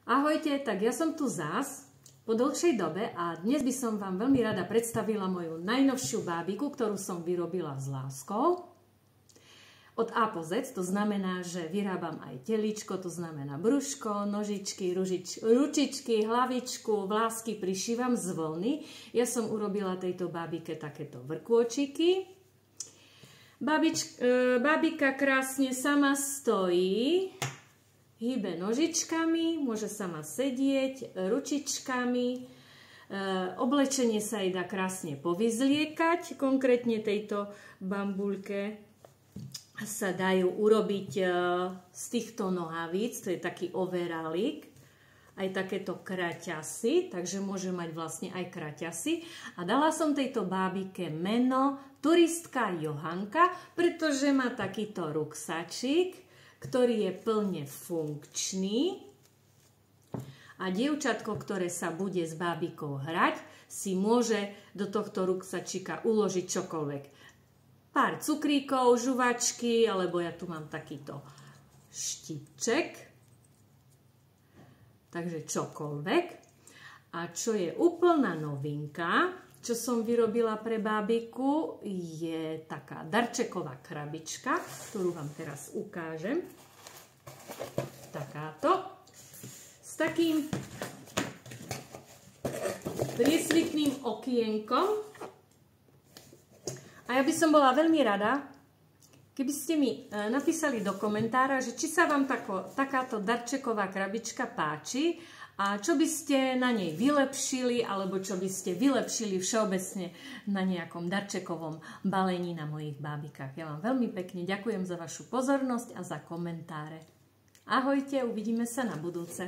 Ahojte, tak ja som tu zás po dlhšej dobe a dnes by som vám veľmi rada predstavila moju najnovšiu bábiku, ktorú som vyrobila s láskou. Od A po Z, to znamená, že vyrábam aj teličko, to znamená brúško, nožičky, ručičky, hlavičku, vlásky prišívam z vlny. Ja som urobila tejto bábike takéto vrkôčiky. Bábika krásne sama stojí, hýbe nožičkami, môže sama sedieť, ručičkami. Oblečenie sa jej dá krásne povyzliekať. Konkrétne tejto bambulke sa dajú urobiť z týchto nohavíc, to je taký overálik, aj takéto kraťasy, takže môže mať vlastne aj kraťasy. A dala som tejto bábike meno turistka Johanka, pretože má takýto ruksačík, ktorý je plne funkčný. A dievčatko, ktoré sa bude s bábikou hrať, si môže do tohto ruksačíka uložiť čokoľvek. Pár cukríkov, žuvačky, alebo ja tu mám takýto štipček. Takže čokoľvek. A čo je úplná novinka, čo som vyrobila pre bábiku, je taká darčeková krabička, ktorú vám teraz ukážem. Takáto. S takým priesvitným okienkom. A ja by som bola veľmi rada, keby ste mi napísali do komentára, že či sa vám takáto darčeková krabička páči a čo by ste na nej vylepšili, alebo čo by ste vylepšili všeobecne na nejakom darčekovom balení na mojich bábikách. Ja vám veľmi pekne ďakujem za vašu pozornosť a za komentáre. Ahojte, uvidíme sa na budúce.